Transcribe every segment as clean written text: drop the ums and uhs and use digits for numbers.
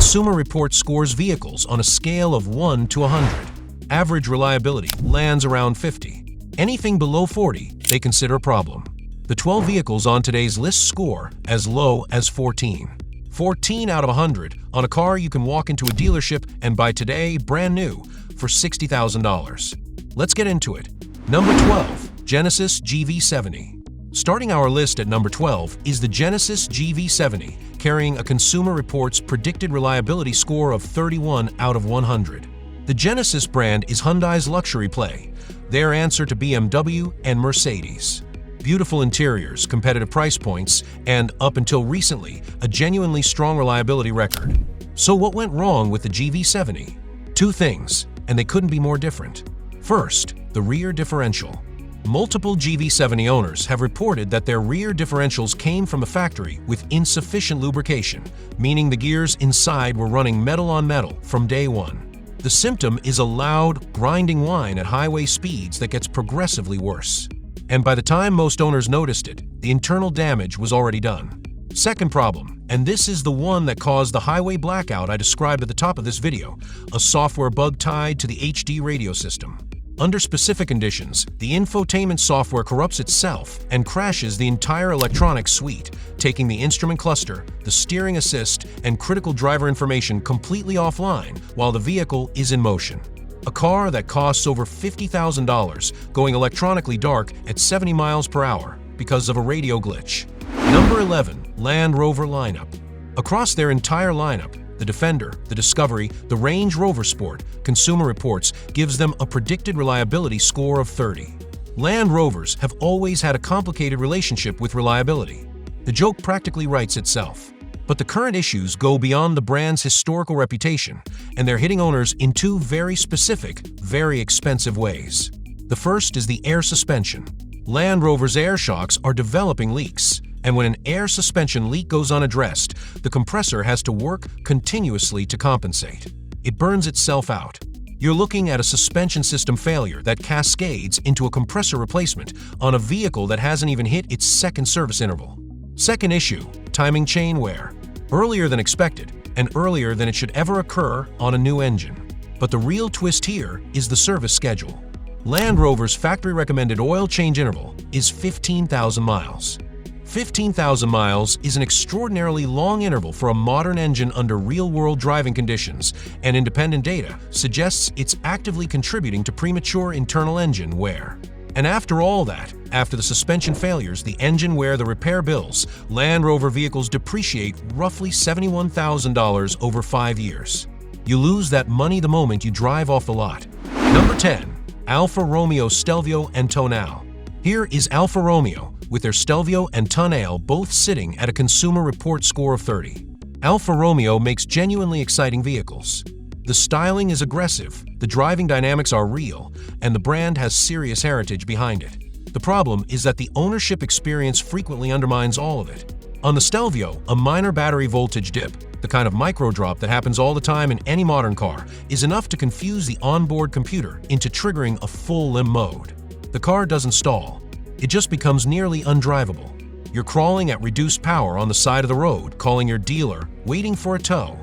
Consumer Reports scores vehicles on a scale of 1 to 100. Average reliability lands around 50. Anything below 40, they consider a problem. The 12 vehicles on today's list score as low as 14. 14 out of 100 on a car you can walk into a dealership and buy today brand new for $60,000. Let's get into it. Number 12. Genesis GV70. Starting our list at number 12 is the Genesis GV70, carrying a Consumer Reports predicted reliability score of 31 out of 100. The Genesis brand is Hyundai's luxury play, their answer to BMW and Mercedes. Beautiful interiors, competitive price points, and, up until recently, a genuinely strong reliability record. So what went wrong with the GV70? Two things, and they couldn't be more different. First, the rear differential. Multiple GV70 owners have reported that their rear differentials came from the factory with insufficient lubrication, meaning the gears inside were running metal on metal from day one. The symptom is a loud, grinding whine at highway speeds that gets progressively worse. And by the time most owners noticed it, the internal damage was already done. Second problem, and this is the one that caused the highway blackout I described at the top of this video, a software bug tied to the HD radio system. Under specific conditions, the infotainment software corrupts itself and crashes the entire electronic suite, taking the instrument cluster, the steering assist, and critical driver information completely offline while the vehicle is in motion. A car that costs over $50,000 going electronically dark at 70 miles per hour because of a radio glitch. Number 11. Land Rover lineup. Across their entire lineup, the Defender, the Discovery, the Range Rover Sport, Consumer Reports gives them a predicted reliability score of 30. Land Rovers have always had a complicated relationship with reliability. The joke practically writes itself. But the current issues go beyond the brand's historical reputation, and they're hitting owners in two very specific, very expensive ways. The first is the air suspension. Land Rover's air shocks are developing leaks, and when an air suspension leak goes unaddressed, the compressor has to work continuously to compensate. It burns itself out. You're looking at a suspension system failure that cascades into a compressor replacement on a vehicle that hasn't even hit its second service interval. Second issue, timing chain wear. Earlier than expected, and earlier than it should ever occur on a new engine. But the real twist here is the service schedule. Land Rover's factory-recommended oil change interval is 15,000 miles. 15,000 miles is an extraordinarily long interval for a modern engine under real-world driving conditions, and independent data suggests it's actively contributing to premature internal engine wear. And after all that, after the suspension failures, the engine wear, the repair bills, Land Rover vehicles depreciate roughly $71,000 over 5 years. You lose that money the moment you drive off the lot. Number 10. Alfa Romeo Stelvio and Tonale. Here is Alfa Romeo, with their Stelvio and Tonale both sitting at a Consumer Reports score of 30. Alfa Romeo makes genuinely exciting vehicles. The styling is aggressive, the driving dynamics are real, and the brand has serious heritage behind it. The problem is that the ownership experience frequently undermines all of it. On the Stelvio, a minor battery voltage dip, the kind of micro drop that happens all the time in any modern car, is enough to confuse the onboard computer into triggering a full limp mode. The car doesn't stall. It just becomes nearly undrivable. You're crawling at reduced power on the side of the road, calling your dealer, waiting for a tow,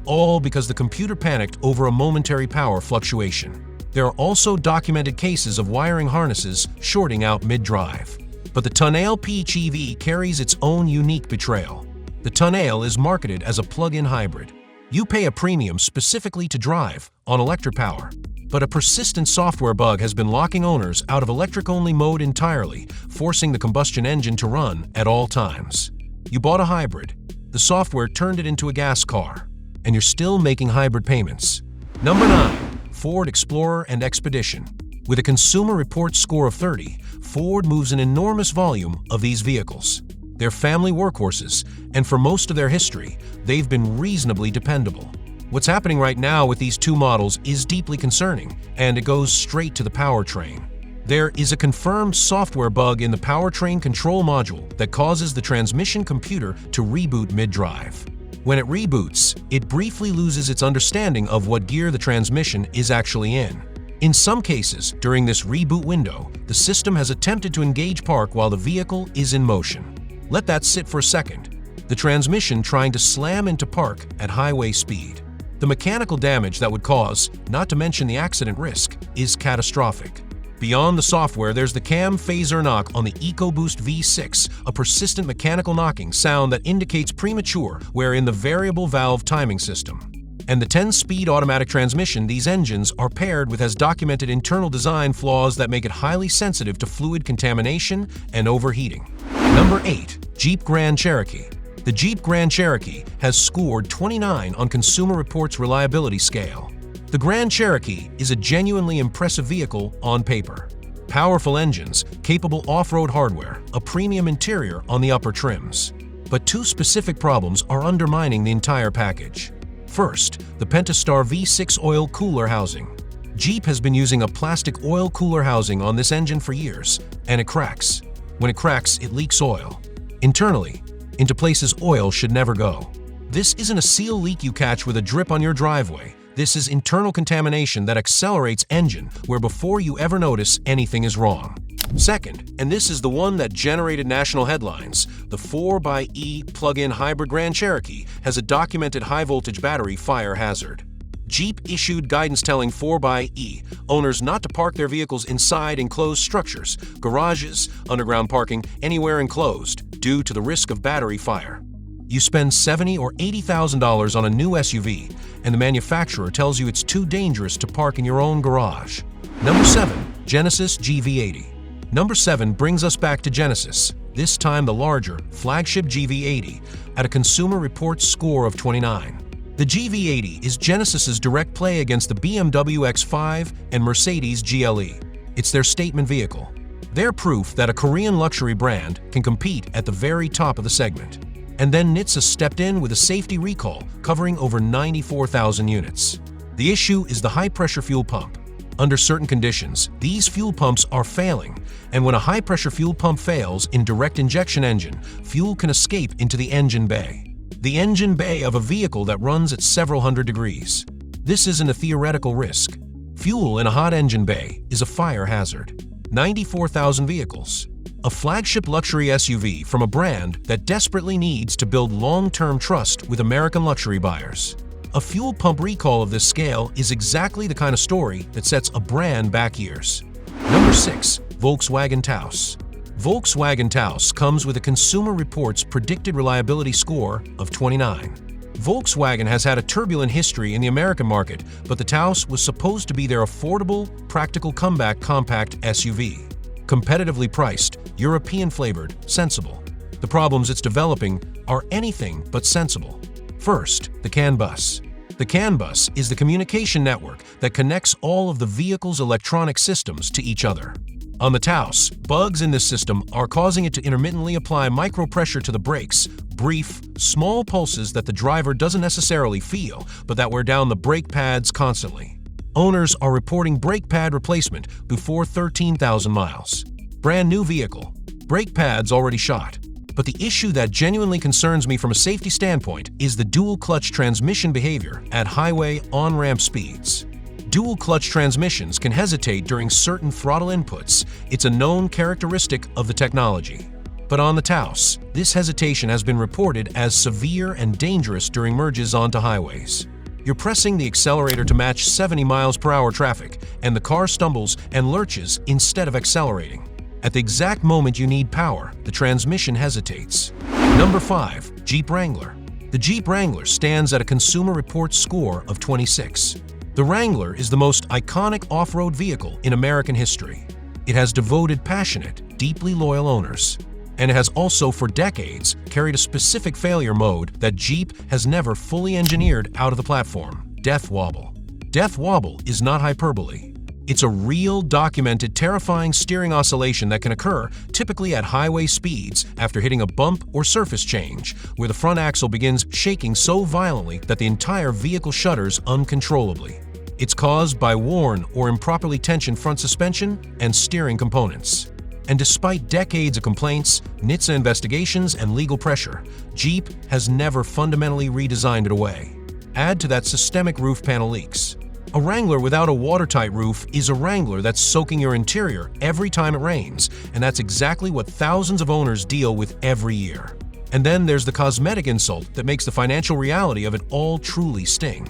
all because the computer panicked over a momentary power fluctuation. There are also documented cases of wiring harnesses shorting out mid-drive. But the Tonale PHEV carries its own unique betrayal. The Tonale is marketed as a plug-in hybrid. You pay a premium specifically to drive on electric power. But a persistent software bug has been locking owners out of electric-only mode entirely, forcing the combustion engine to run at all times. You bought a hybrid. The software turned it into a gas car, and you're still making hybrid payments. Number 9. Ford Explorer and Expedition. With a Consumer Reports score of 30, Ford moves an enormous volume of these vehicles. They're family workhorses, and for most of their history, they've been reasonably dependable. What's happening right now with these two models is deeply concerning, and it goes straight to the powertrain. There is a confirmed software bug in the powertrain control module that causes the transmission computer to reboot mid-drive. When it reboots, it briefly loses its understanding of what gear the transmission is actually in. In some cases, during this reboot window, the system has attempted to engage park while the vehicle is in motion. Let that sit for a second. the transmission trying to slam into park at highway speed. The mechanical damage that would cause, not to mention the accident risk, is catastrophic. Beyond the software, there's the cam phaser knock on the EcoBoost V6, a persistent mechanical knocking sound that indicates premature wear in the variable valve timing system. And the 10-speed automatic transmission these engines are paired with has documented internal design flaws that make it highly sensitive to fluid contamination and overheating. Number 8. Jeep Grand Cherokee. The Jeep Grand Cherokee has scored 29 on Consumer Reports' reliability scale. The Grand Cherokee is a genuinely impressive vehicle on paper. Powerful engines, capable off-road hardware, a premium interior on the upper trims. But two specific problems are undermining the entire package. First, the Pentastar V6 oil cooler housing. Jeep has been using a plastic oil cooler housing on this engine for years, and it cracks. When it cracks, it leaks oil. Internally, into places oil should never go. This isn't a seal leak you catch with a drip on your driveway. This is internal contamination that accelerates engine where before you ever notice anything is wrong. Second, and this is the one that generated national headlines, the 4xe plug-in hybrid Grand Cherokee has a documented high-voltage battery fire hazard. Jeep issued guidance telling 4xe owners not to park their vehicles inside enclosed structures, garages, underground parking, anywhere enclosed, due to the risk of battery fire. You spend $70,000 or $80,000 on a new SUV, and the manufacturer tells you it's too dangerous to park in your own garage. Number 7. Genesis GV80. Number 7 brings us back to Genesis, this time the larger, flagship GV80, at a Consumer Reports score of 29. The GV80 is Genesis's direct play against the BMW X5 and Mercedes GLE. It's their statement vehicle. They're proof that a Korean luxury brand can compete at the very top of the segment. And then NHTSA stepped in with a safety recall covering over 94,000 units. The issue is the high-pressure fuel pump. Under certain conditions, these fuel pumps are failing, and when a high-pressure fuel pump fails in direct injection engine, fuel can escape into the engine bay. The engine bay of a vehicle that runs at several hundred degrees. This isn't a theoretical risk. Fuel in a hot engine bay is a fire hazard. 94,000 vehicles. A flagship luxury SUV from a brand that desperately needs to build long-term trust with American luxury buyers. A fuel pump recall of this scale is exactly the kind of story that sets a brand back years. Number 6. Volkswagen Taos. Volkswagen Taos comes with a Consumer Reports predicted reliability score of 29. Volkswagen has had a turbulent history in the American market, but the Taos was supposed to be their affordable, practical comeback compact SUV. Competitively priced, European-flavored, sensible. The problems it's developing are anything but sensible. First, the CAN bus. The CAN bus is the communication network that connects all of the vehicle's electronic systems to each other. On the Taos, bugs in this system are causing it to intermittently apply micropressure to the brakes, brief, small pulses that the driver doesn't necessarily feel, but that wear down the brake pads constantly. Owners are reporting brake pad replacement before 13,000 miles. Brand new vehicle. Brake pads already shot. But the issue that genuinely concerns me from a safety standpoint is the dual-clutch transmission behavior at highway on-ramp speeds. Dual-clutch transmissions can hesitate during certain throttle inputs. It's a known characteristic of the technology. But on the Taos, this hesitation has been reported as severe and dangerous during merges onto highways. You're pressing the accelerator to match 70 miles per hour traffic, and the car stumbles and lurches instead of accelerating. At the exact moment you need power, the transmission hesitates. Number 5. Jeep Wrangler. The Jeep Wrangler stands at a Consumer Reports score of 26. The Wrangler is the most iconic off-road vehicle in American history. It has devoted, passionate, deeply loyal owners. And it has also, for decades, carried a specific failure mode that Jeep has never fully engineered out of the platform: death wobble. Death wobble is not hyperbole. It's a real, documented, terrifying steering oscillation that can occur typically at highway speeds after hitting a bump or surface change, where the front axle begins shaking so violently that the entire vehicle shudders uncontrollably. It's caused by worn or improperly tensioned front suspension and steering components. And despite decades of complaints, NHTSA investigations, and legal pressure, Jeep has never fundamentally redesigned it away. Add to that systemic roof panel leaks. A Wrangler without a watertight roof is a Wrangler that's soaking your interior every time it rains, and that's exactly what thousands of owners deal with every year. And then there's the cosmetic insult that makes the financial reality of it all truly sting.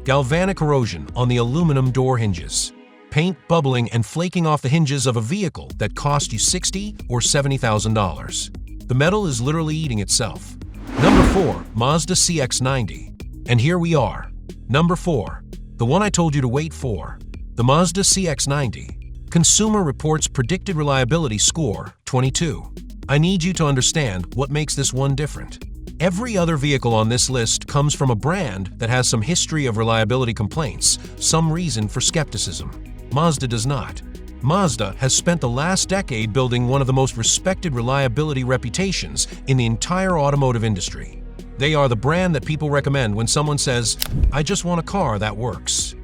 Galvanic corrosion on the aluminum door hinges. Paint bubbling and flaking off the hinges of a vehicle that cost you $60,000 or $70,000. The metal is literally eating itself. Number 4. Mazda CX-90. And here we are. Number 4. The one I told you to wait for. The Mazda CX-90. Consumer Reports predicted reliability score 22. I need you to understand what makes this one different. Every other vehicle on this list comes from a brand that has some history of reliability complaints, some reason for skepticism. Mazda does not. Mazda has spent the last decade building one of the most respected reliability reputations in the entire automotive industry. They are the brand that people recommend when someone says, "I just want a car that works."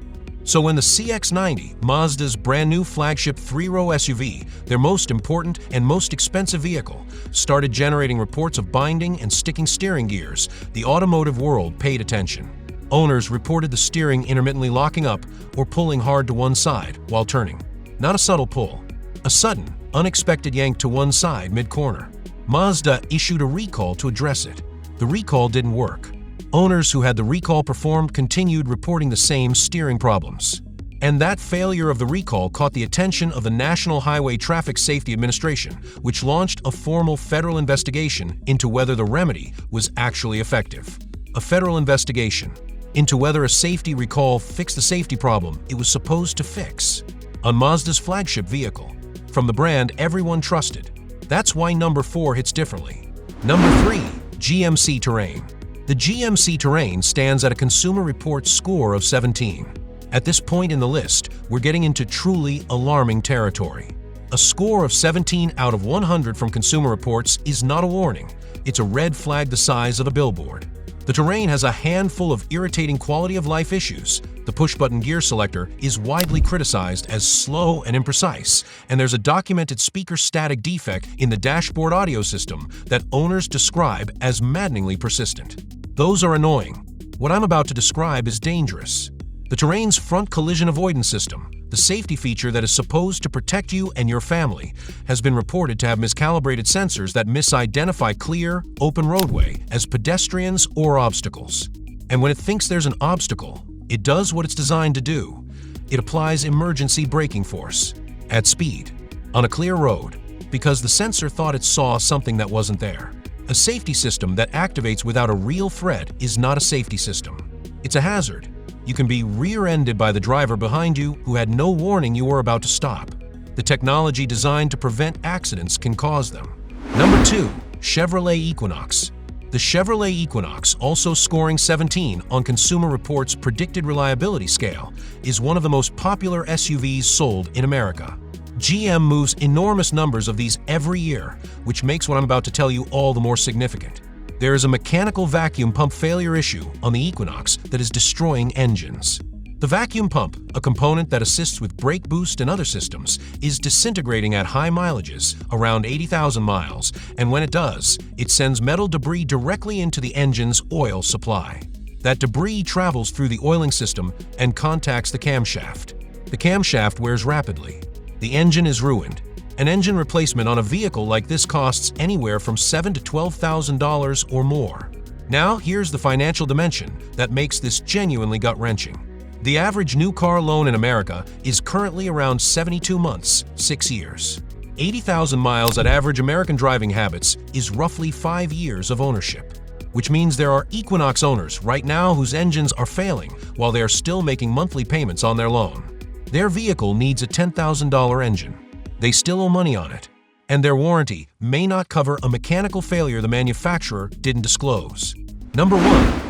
So when the CX-90, Mazda's brand new flagship 3-row SUV, their most important and most expensive vehicle, started generating reports of binding and sticking steering gears, the automotive world paid attention. Owners reported the steering intermittently locking up or pulling hard to one side while turning. Not a subtle pull, a sudden, unexpected yank to one side mid-corner. Mazda issued a recall to address it. The recall didn't work. Owners who had the recall performed continued reporting the same steering problems. And that failure of the recall caught the attention of the National Highway Traffic Safety Administration, which launched a formal federal investigation into whether the remedy was actually effective. A federal investigation into whether a safety recall fixed the safety problem it was supposed to fix. On Mazda's flagship vehicle, from the brand everyone trusted. That's why number 4 hits differently. Number 3. GMC Terrain. The GMC Terrain stands at a Consumer Reports score of 17. At this point in the list, we're getting into truly alarming territory. A score of 17 out of 100 from Consumer Reports is not a warning. It's a red flag the size of a billboard. The Terrain has a handful of irritating quality-of-life issues. The push-button gear selector is widely criticized as slow and imprecise, and there's a documented speaker static defect in the dashboard audio system that owners describe as maddeningly persistent. Those are annoying. What I'm about to describe is dangerous. The Terrain's front collision avoidance system, the safety feature that is supposed to protect you and your family, has been reported to have miscalibrated sensors that misidentify clear, open roadway as pedestrians or obstacles. And when it thinks there's an obstacle, it does what it's designed to do. It applies emergency braking force at speed on a clear road because the sensor thought it saw something that wasn't there. A safety system that activates without a real threat is not a safety system. It's a hazard. You can be rear-ended by the driver behind you who had no warning you were about to stop. The technology designed to prevent accidents can cause them. Number 2. Chevrolet Equinox. The Chevrolet Equinox, also scoring 17 on Consumer Reports' predicted reliability scale, is one of the most popular SUVs sold in America. GM moves enormous numbers of these every year, which makes what I'm about to tell you all the more significant. There is a mechanical vacuum pump failure issue on the Equinox that is destroying engines. The vacuum pump, a component that assists with brake boost and other systems, is disintegrating at high mileages, around 80,000 miles, and when it does, it sends metal debris directly into the engine's oil supply. That debris travels through the oiling system and contacts the camshaft. The camshaft wears rapidly. The engine is ruined. An engine replacement on a vehicle like this costs anywhere from $7,000 to $12,000 or more. Now, here's the financial dimension that makes this genuinely gut-wrenching. The average new car loan in America is currently around 72 months, 6 years. 80,000 miles at average American driving habits is roughly 5 years of ownership, which means there are Equinox owners right now whose engines are failing while they are still making monthly payments on their loan. Their vehicle needs a $10,000 engine. They still owe money on it, and their warranty may not cover a mechanical failure the manufacturer didn't disclose. Number 1.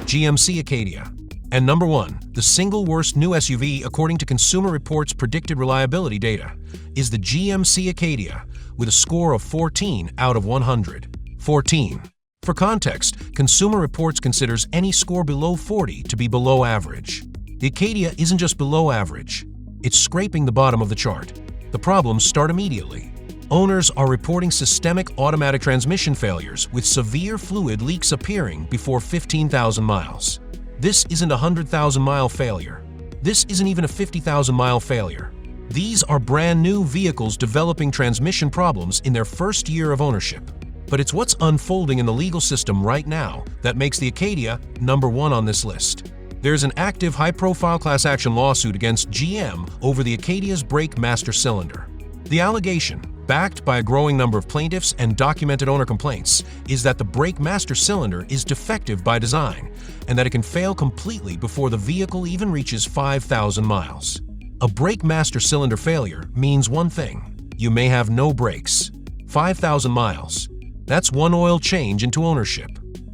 GMC Acadia. And number 1, the single worst new SUV according to Consumer Reports' predicted reliability data, is the GMC Acadia with a score of 14 out of 100. 14. For context, Consumer Reports considers any score below 40 to be below average. The Acadia isn't just below average, it's scraping the bottom of the chart. The problems start immediately. Owners are reporting systemic automatic transmission failures with severe fluid leaks appearing before 15,000 miles. This isn't a 100,000-mile failure. This isn't even a 50,000-mile failure. These are brand new vehicles developing transmission problems in their first year of ownership. But it's what's unfolding in the legal system right now that makes the Acadia #1 on this list. There's an active high-profile class action lawsuit against GM over the Acadia's brake master cylinder. The allegation, backed by a growing number of plaintiffs and documented owner complaints, is that the brake master cylinder is defective by design and that it can fail completely before the vehicle even reaches 5,000 miles. A brake master cylinder failure means one thing: you may have no brakes. 5,000 miles. That's one oil change into ownership.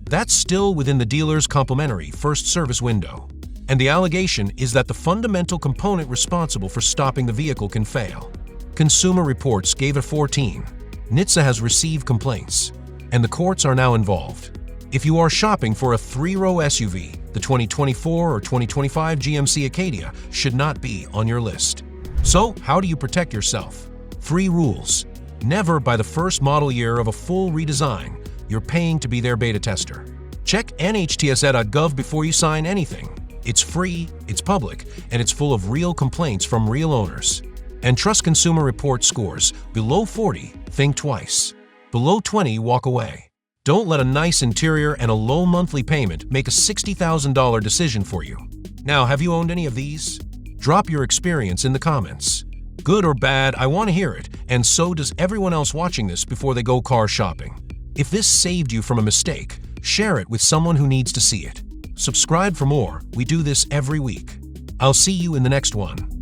That's still within the dealer's complimentary first service window. And the allegation is that the fundamental component responsible for stopping the vehicle can fail. Consumer Reports gave it 14. NHTSA has received complaints, and the courts are now involved. If you are shopping for a 3-row SUV, the 2024 or 2025 GMC Acadia should not be on your list. So, how do you protect yourself? 3 rules. Never buy the first model year of a full redesign. You're paying to be their beta tester. Check nhtsa.gov before you sign anything. It's free, it's public, and it's full of real complaints from real owners. And trust Consumer Report scores. Below 40, think twice. Below 20, walk away. Don't let a nice interior and a low monthly payment make a $60,000 decision for you. Now, have you owned any of these? Drop your experience in the comments. Good or bad, I want to hear it, and so does everyone else watching this before they go car shopping. If this saved you from a mistake, share it with someone who needs to see it. Subscribe for more. We do this every week. I'll see you in the next one.